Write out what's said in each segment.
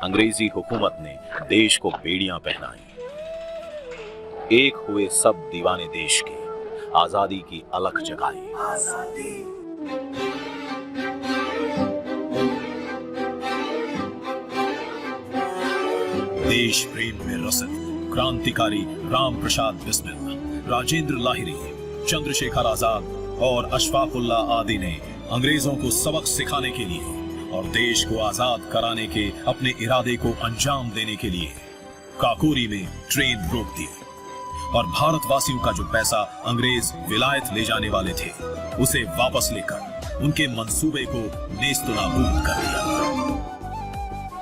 अंग्रेजी हुकूमत ने देश को बेड़ियां पहनाई। एक हुए सब दीवाने देश के, आजादी की अलख जगाई। देश प्रेम में रसित क्रांतिकारी राम प्रसाद बिस्मिल, राजेंद्र लाहिरी, चंद्रशेखर आजाद और अशफाकुल्लाह आदि ने अंग्रेजों को सबक सिखाने के लिए और देश को आजाद कराने के अपने इरादे को अंजाम देने के लिए काकोरी में ट्रेन रोक दी और भारतवासियों का जो पैसा अंग्रेज विलायत ले जाने वाले थे उसे वापस लेकर उनके मंसूबे को नेस्तनाबूद कर दिया।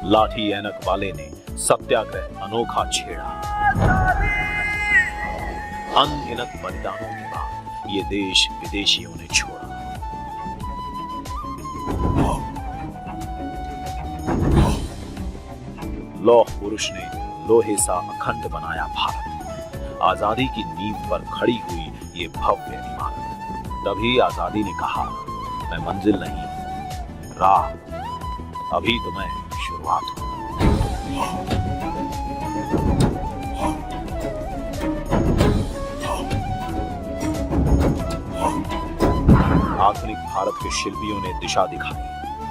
लाठी ऐनक वाले ने सत्याग्रह अनोखा छेड़ा। अनगिनत बलिदानों के बाद ये देश विदेशियों ने छोड़ा। लौह पुरुष ने लोहे सा अखंड बनाया भारत। आजादी की नींव पर खड़ी हुई ये भव्य इमारत। तभी आजादी ने कहा, मैं मंजिल नहीं, राह, अभी तो मैं शुरुआत हूं। आधुनिक भारत के शिल्पियों ने दिशा दिखाई।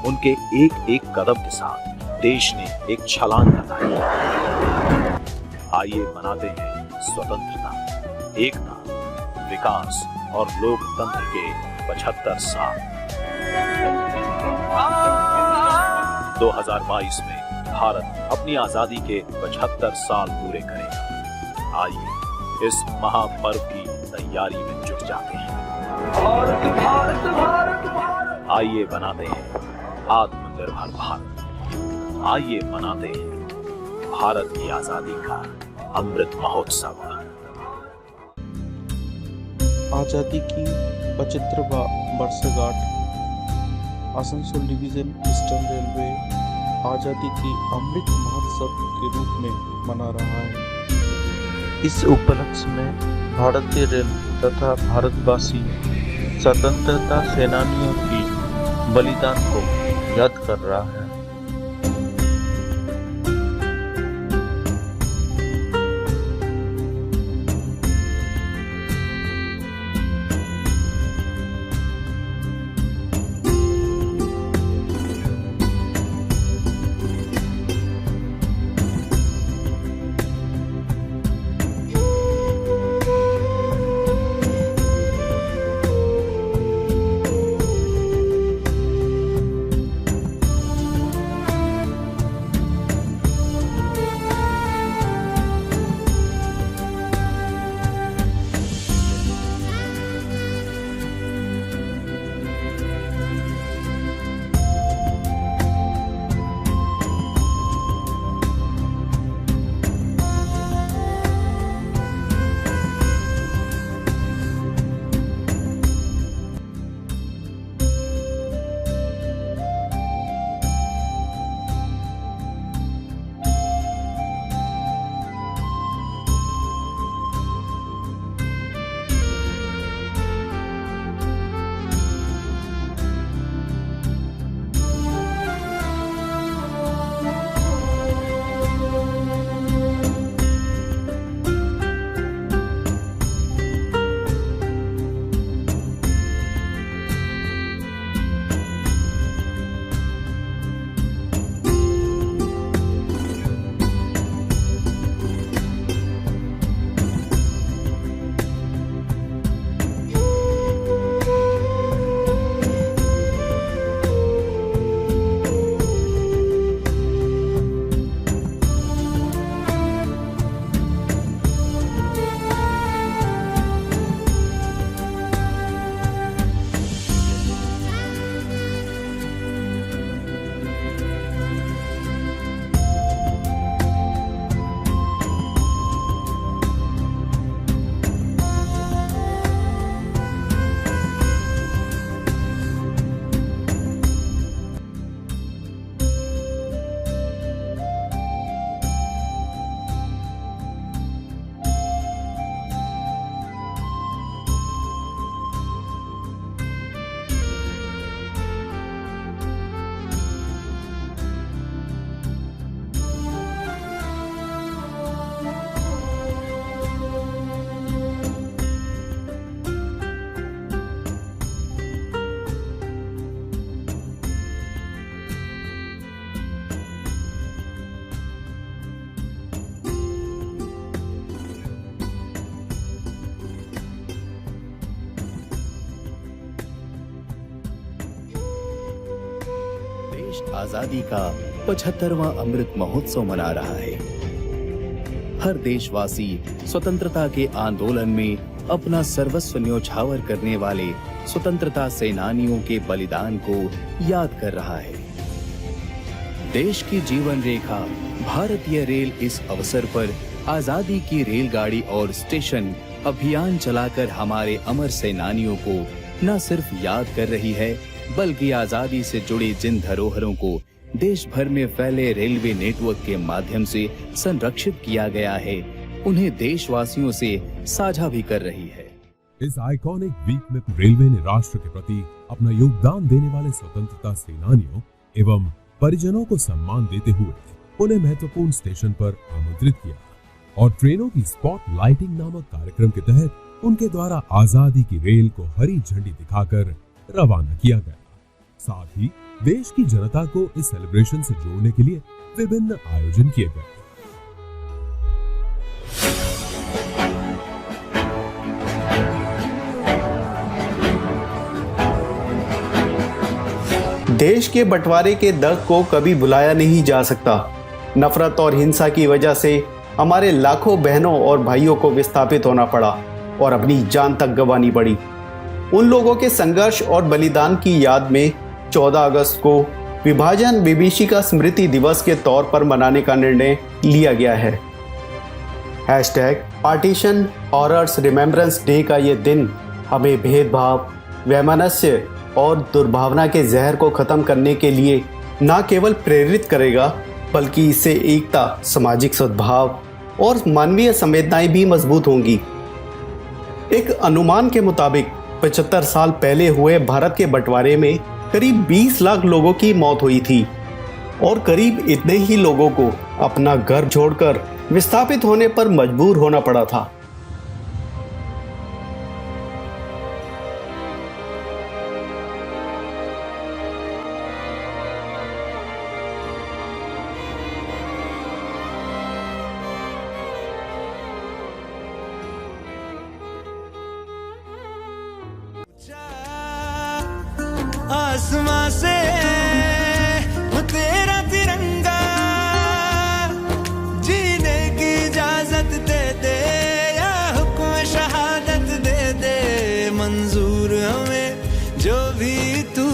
उनके एक एक कदम के साथ देश ने एक छलांग लगाई। आइए मनाते हैं स्वतंत्रता, एकता, विकास और लोकतंत्र के 75 साल। 2022 में भारत अपनी आजादी के 75 साल पूरे करेगा। आइए इस महापर्व की तैयारी में जुट जाते हैं। आइए बनाते हैं आत्मनिर्भर भारत। आइए मनाते हैं भारत की आजादी का अमृत महोत्सव। आजादी की 75वां वर्षगांठ आसनसोल डिवीजन ईस्टर्न रेलवे आजादी की अमृत महोत्सव के रूप में मना रहा है। इस उपलक्ष्य में भारतीय रेल तथा भारतवासी स्वतंत्रता सेनानियों की बलिदान को याद कर रहा है। देश आजादी का 75वां अमृत महोत्सव मना रहा है। हर देशवासी स्वतंत्रता के आंदोलन में अपना सर्वस्व न्योछावर करने वाले स्वतंत्रता सेनानियों के बलिदान को याद कर रहा है। देश की जीवन रेखा भारतीय रेल इस अवसर पर आजादी की रेलगाड़ी और स्टेशन अभियान चलाकर हमारे अमर सेनानियों को न सिर्फ याद कर रही है, बल्कि आजादी से जुड़ी जिन धरोहरों को देश भर में फैले रेलवे नेटवर्क के माध्यम से संरक्षित किया गया है, उन्हें देशवासियों से साझा भी कर रही है। इस आइकॉनिक वीक में रेलवे ने राष्ट्र के प्रति अपना योगदान देने वाले स्वतंत्रता सेनानियों एवं परिजनों को सम्मान देते हुए उन्हें महत्वपूर्ण स्टेशन पर आमंत्रित किया और ट्रेनों की स्पॉट लाइटिंग नामक कार्यक्रम के तहत उनके द्वारा आजादी की रेल को हरी झंडी दिखाकर रवाना किया गया। साथ ही देश की जनता को इस सेलिब्रेशन से जोड़ने के लिए विभिन्न आयोजन किए गए। देश के बंटवारे के दर्द को कभी भुलाया नहीं जा सकता। नफरत और हिंसा की वजह से हमारे लाखों बहनों और भाइयों को विस्थापित होना पड़ा और अपनी जान तक गंवानी पड़ी। उन लोगों के संघर्ष और बलिदान की याद में 14 अगस्त को विभाजन विभीषिका स्मृति दिवस के तौर पर मनाने का निर्णय लिया गया है। #पार्टीशन हॉरर्स रिमेम्बरेंस डे का ये दिन हमें भेदभाव, वैमनस्य और दुर्भावना के जहर को खत्म करने के लिए न केवल प्रेरित करेगा, बल्कि इससे एकता, सामाजिक सद्भाव और मानवीय संवेदनाएं भी मजबूत होंगी। एक अनुमान के मुताबिक 75 साल पहले हुए भारत के बंटवारे में करीब 20 लाख लोगों की मौत हुई थी और करीब इतने ही लोगों को अपना घर छोड़कर विस्थापित होने पर मजबूर होना पड़ा था। आसमां से वो तेरा तिरंगा जीने की इजाजत दे दे या हुक्म शहादत दे दे, मंजूर हमें जो भी तू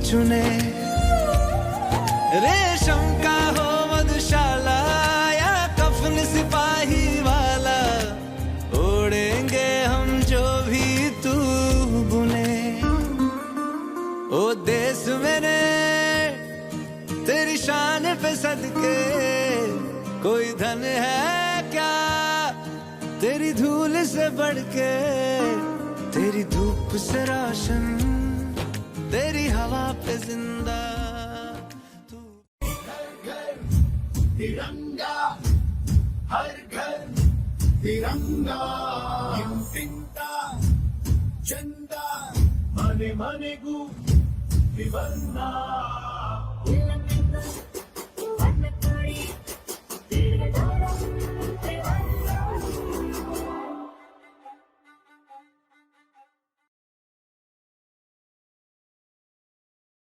चुने। रेशम का हो मधुशाला या कफन सिपाही वाला, ओढ़ेंगे हम जो भी तू बुने। ओ देश मेरे तेरी शान पे सदके, कोई धन है क्या तेरी धूल से बढ़ के, तेरी धूप से रोशन, तेरी हवा पे जिंदा तू। तिरंगा हर घर तिरंगा, चंदा मने मने गु विवन्ना